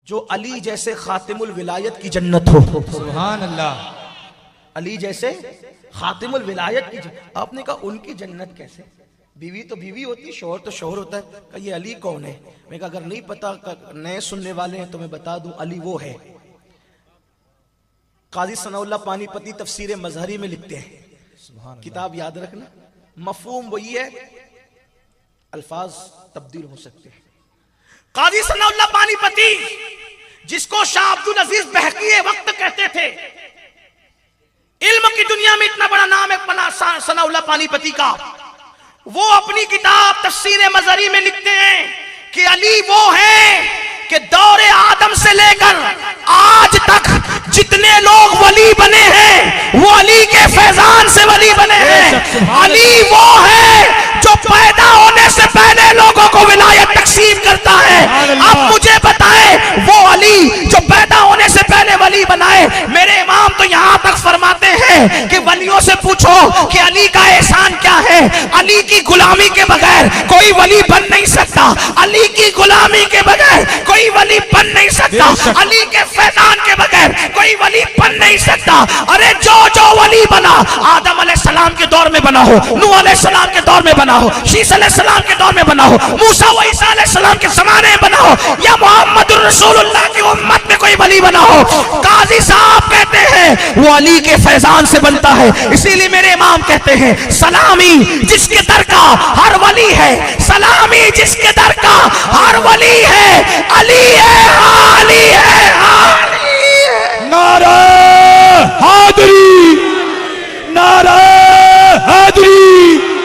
जो अली जैसे खातिमुल विलायत की जन्नत हो। सुभान अल्लाह। अली जैसे खातिमुल विलायत की आपने कहा उनकी जन्नत कैसे? बीवी तो बीवी होती, शोहर तो शोहर होता है। कहा ये अली कौन है? मैं कहा अगर नहीं पता, नए सुनने वाले हैं तो मैं बता दूं, अली वो है। काजी सनाउल्लाह पानीपती तफसीर मजहरी में लिखते हैं, किताब याद रखना, मफहूम वही है, अल्फाज तब्दील हो सकते हैं। काजी सनाउल्लाह पानीपती, जिसको शाह अब्दुल अजीज बहकी वक्त कहते थे, इल्म की दुनिया में इतना बड़ा नाम है सनाउल्लाह पानीपती का, वो अपनी किताब तफसीर मजहरी में लिखते हैं कि अली वो है कि दौरे आदम से लेकर आज तक जितने लोग वली बने हैं वो अली के फैजान से वली बने हैं। अली वो है जो पैदा होने से पहले लोगों को विलायत तकसीम करता है। अब मुझे बताएं, वो अली जो पैदा होने से पहले वली बनाए, मेरे इमाम तो यहां तक फरमाते हैं कि वलियों से पूछो कि अली का एहसान क्या है। अली की गुलामी के बगैर कोई वली बन नहीं सकता। अली की गुलामी के बगैर कोई वली बन नहीं सकता। अली के फैजान के बगैर कोई वली बन नहीं सकता। अरे जो जो वली बना, आदम अलैहिस्सलाम के दौर में बना हो, नूह अलैहिस्सलाम के दौर में बना हो, शीस अलैहिस्सलाम के दौर में बना हो, मूसा व ईसा अलैहिस्सलाम के ज़माने में बना हो, या मोहम्मदुर रसूलुल्लाह की उम्मत में कोई वली बना हो, काजी साहब कहते हैं वो अली के फैजान से बनता है। इसीलिए मेरे इमाम कहते हैं, सलामी जिसके दर का हर वली है, सलामी जिसके दर का हर वली है, अली है, अली है, अली है। नारा हैदरी, नारा हैदरी।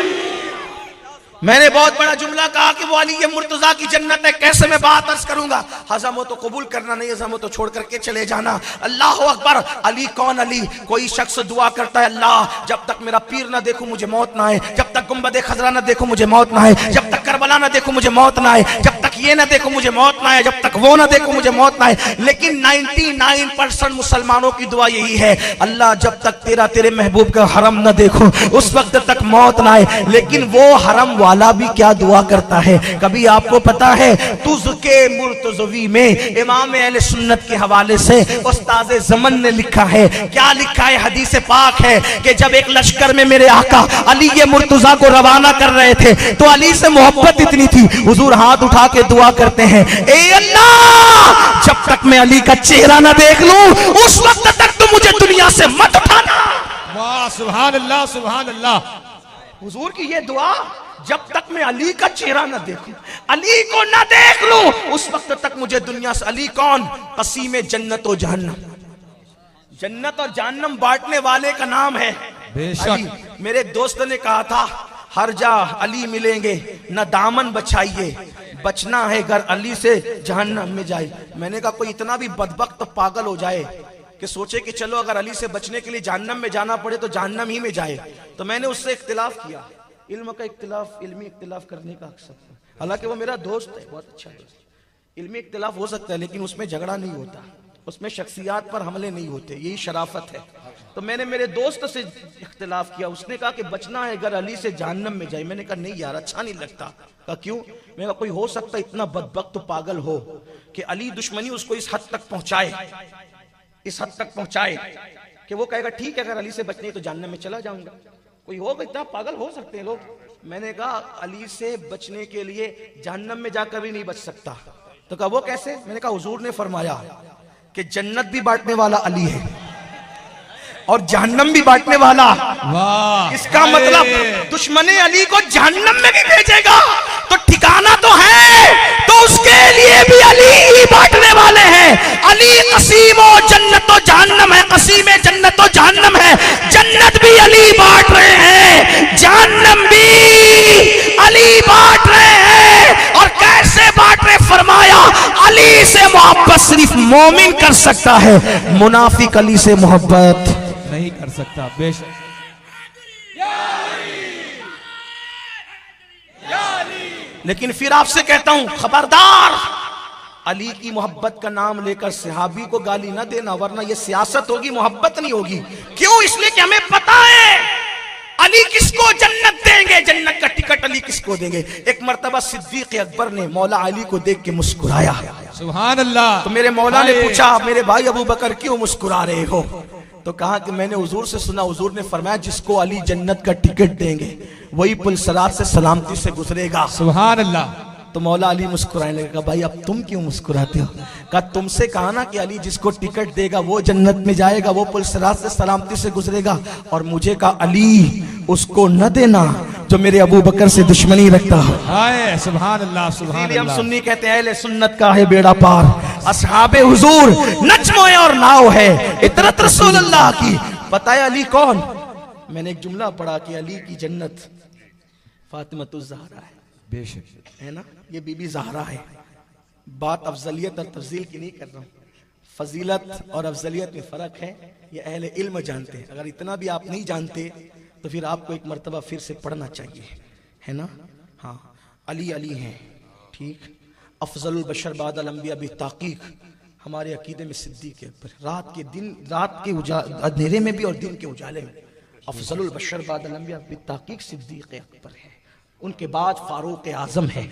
मैंने बहुत बड़ा जुमला कहा कि वो अली ये मुर्तजा की जन्नत है, कैसे मैं बात अर्ज करूंगा। हजम हो तो कबूल करना, नहीं हजम हो तो छोड़ करके चले जाना। अल्लाह अकबर। अली कौन अली? कोई शख्स दुआ करता है, अल्लाह जब तक मेरा पीर ना देखूं मुझे मौत ना आए, जब तक गुंबद खजरा ना देखूं मुझे मौत ना आए, जब तक करबला ना देखूं मुझे मौत ना आए, जब तक ये ना देखूं मुझे मौत ना आए, जब तक वो ना देखूं मुझे मौत ना आए। लेकिन 99% मुसलमानों की दुआ यही है, अल्लाह जब तक तेरे महबूब का हरम ना देखूं उस वक्त तक मौत ना आए। लेकिन वो हरम वाला भी क्या दुआ करता है? कभी आपको पता है तुज़के मुर्तज़वी में इमाम अहले सुन्नत के हवाले से उस्ताद ज़मन ने लिखा है, क्या लिखा है? हदीस पाक है कि जब एक लश्कर में मेरे आका अली ये मुर्तज़ा को रवाना कर रहे थे तो अली से मोहब्बत इतनी थी, हुजूर हाथ उठा के दुआ करते हैं, ए अल्लाह जब तक मैं अली का चेहरा ना देख लूं उस वक्त तक तो मुझे दुनिया से मत उठाना। वाह, सुभान अल्लाह, सुभान अल्लाह। हुजूर की ये दुआ, जब तक मैं अली का चेहरा न देखूं, अली को न देख लूं उस वक्त तक मुझे दुनिया से। अली कौन? कसीम जन्नत और जहन्नम। जन्नत और जहन्नम बांटने वाले का नाम है बेशक। मेरे दोस्त ने कहा था, हर जा अली मिलेंगे न दामन बचाइए, बचना है घर अली से जहन्नम में जाए। मैंने कहा कोई इतना भी बदबख्त पागल हो जाए कि सोचे कि चलो अगर अली से बचने के लिए जहन्नम में जाना पड़े तो जहन्नम ही में जाए। तो मैंने उससे इख्तिलाफ किया, इल्म का इख्तिलाफ, इल्मी इख्तिलाफ करने का अक्सर, हालांकि वो मेरा दोस्त है, बहुत अच्छा दोस्त। इल्मी इख्तिलाफ हो सकता है लेकिन उसमें झगड़ा नहीं होता, उसमें शख्सियात पर हमले नहीं होते, यही शराफत है। तो मैंने मेरे दोस्त से इख्तिलाफ किया, उसने कहा कि बचना है अगर अली से जहन्नम में जाए। मैंने कहा नहीं यार, अच्छा नहीं लगता। कहा क्यों? मैंने कहा कोई हो सकता इतना बदबख्त पागल हो कि अली दुश्मनी उसको इस हद तक पहुंचाए, इस हद तक पहुंचाए कि वो कहेगा ठीक है अगर अली से बचने तो जहन्नम में चला जाऊंगा। कोई होगा इतना पागल? हो सकते हैं लोग। मैंने कहा अली से बचने के लिए जहन्नम में जाकर भी नहीं बच सकता। तो कहा वो कैसे? मैंने कहा हुजूर ने फरमाया कि जन्नत भी बांटने वाला अली है और जहन्नम भी बांटने वाला। वाह, इसका मतलब दुश्मने अली को जहन्नम में भी भेजेगा तो ठिकाना तो है, तो उसके लिए भी अली ही बांटने वाले हैं। अली कसीम और जन्नत और जहन्नम है, कसीम है जन्नत और जहन्नम है। जन्नत भी अली बांट रहे हैं, जहन्नम भी अली बांट रहे हैं। और कैसे बांट रहे? फरमाया अली से मोहब्बत सिर्फ मोमिन कर सकता है, मुनाफिक अली से मोहब्बत नहीं कर सकता। बेशक। लेकिन फिर आपसे कहता हूं, खबरदार अली की मोहब्बत का नाम लेकर सहाबी को गाली ना देना, वरना ये सियासत होगी, मोहब्बत नहीं होगी। क्यों? इसलिए कि हमें पता है अली किसको जन्नत देंगे, जन्नत का टिकट अली किसको देंगे। एक मर्तबा सिद्दीक अकबर ने मौला अली को देख के मुस्कुराया। सुभान अल्लाह। तो मेरे मौला ने हाय। पूछा मेरे भाई अबू बकर क्यों मुस्कुरा रहे हो? तो कहा कि मैंने हुजूर से सुना, हुजूर ने फरमाया जिसको अली जन्नत का टिकट देंगे वही पुल सरात से सलामती से गुजरेगा। सुभान अल्लाह। तो मौला अली मुस्कुराने लगे। कहा भाई अब तुम क्यों मुस्कुराते हो? कहा तुमसे कहा ना कि अली जिसको टिकट देगा वो जन्नत में जाएगा, वो पुल सिरात से सलामती से गुजरेगा, और मुझे कहा अली उसको न देना जो मेरे अबू बकर से दुश्मनी रखता हो। हाय सुभान अल्लाह सुभान इसलिए हम अल्लाह। सुन्नी कहते हैं अहले सुन्नत का है बेड़ा पार, असहाबे हुजूर नज्मोए और नाव है, इतरत रसूल अल्लाह की। पता है अली कौन? मैंने एक जुमला पढ़ा कि अली की जन्नत फातिमतुज़ ज़हरा है, बेशक है ना, ये बीबी ज़हरा है। बात अफजलियत और तफजील की नहीं कर रहा हूँ, फजीलत और अफजलियत में फ़र्क है, ये अहले इल्म जानते हैं। अगर इतना भी आप नहीं जानते तो फिर आपको एक मरतबा फिर से पढ़ना चाहिए, है ना। हाँ, अली अली हैं, ठीक। अफजलुल बशर बादल अंबिया बिताकीक, हमारे अकीदे में सिद्दीक़ अकबर, रात के अंधेरे में भी और दिन के उजाले में अफजलुल बशर बादल अंबिया बिताकीक सिद्दीक़ अकबर है। उनके बाद फारूक आजम है,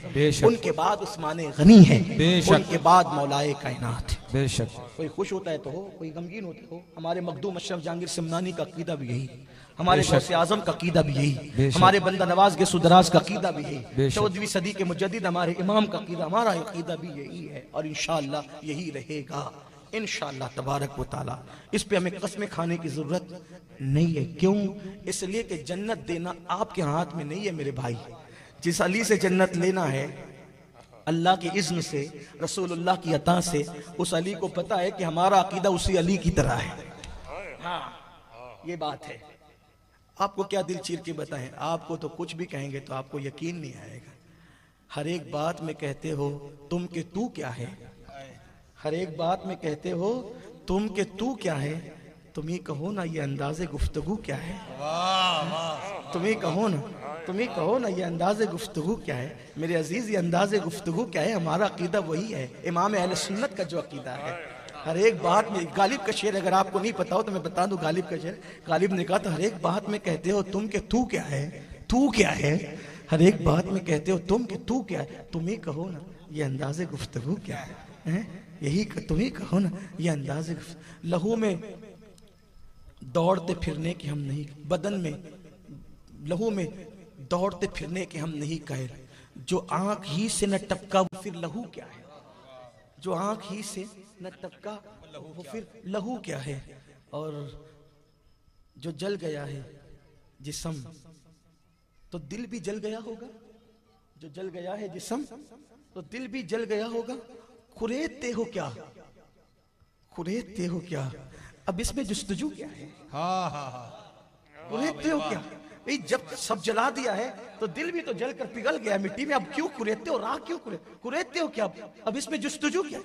उनके बाद उस्मान गनी है, उनके बाद मौलाए कायनात है। बेशक। कोई खुश होता है तो हो, कोई गमगीन होता हो। हमारे मखदूम अशरफ जहांगीर सिमनानी का अकीदा भी यही, हमारे गौसे आजम का अकीदा भी यही, हमारे बंदा नवाज के सुदराज का अकीदा भी यही, 14वीं सदी के मुजद्दिद हमारे इमाम का अकीदा, हमारा अकीदा भी यही है, और इंशाअल्लाह यही रहेगा इंशाअल्लाह तबारक व तआला। इस पे हमें कसमें खाने की जरूरत नहीं है। क्यों? इसलिए कि जन्नत देना आपके हाथ में नहीं है मेरे भाई। जिस अली से जन्नत लेना है अल्लाह के इज़्न से, रसूलुल्लाह की अता से, उस अली को पता है कि हमारा अकीदा उसी अली की तरह है। हाँ, ये बात है। आपको क्या दिल चीर के बताएं, आपको तो कुछ भी कहेंगे तो आपको यकीन नहीं आएगा। हर एक बात में कहते हो तुम के तू क्या है, हर एक बात में कहते हो तुम के तू क्या है। तुम ही कहो ना ये अंदाज़े गुफ्तगू क्या है, तुम ही कहो ना, तुम ही कहो ना ये अंदाज़े गुफ्तगू क्या है। मेरे अजीज ये अंदाज़े गुफ्तगू क्या है? हमारा अकीदा वही है, इमाम अहले सुन्नत का जो अकीदा है। हर एक बात में, गालिब का शेर अगर आपको नहीं पता हो तो मैं बता दूं, गालिब का शेर, गालिब ने कहा था हर एक बात में कहते हो तुम के तू क्या है, तू क्या है, हर एक बात में कहते हो तुम के तू क्या है। तुम ही कहो ना ये अंदाज़े गुफ्तगू क्या है, यही तुम ही कहो ना ये अंदाज़े। लहू में दौड़ते फिरने के हम नहीं, बदन में लहू में दौड़ते फिरने के हम नहीं कायल, जो आंख ही से न टपका वो फिर लहू क्या है, जो आंख ही से न टपका वो फिर लहू क्या है। और जो जल गया है जिस्म तो दिल भी जल गया होगा, जो जल गया है जिस्म तो दिल भी जल गया होगा। कुरेदते हो क्या, कुरेदते हो क्या, अब इसमें जुस्तजू क्या है? हाँ हाँ हाँ। कुरेदते हो क्या भाई, जब सब जला दिया है तो दिल भी तो जलकर पिघल गया मिट्टी में, अब क्यों कुरेदते हो, राह क्यों कुरेदते हो क्या, अब इसमें जुस्तजू क्या?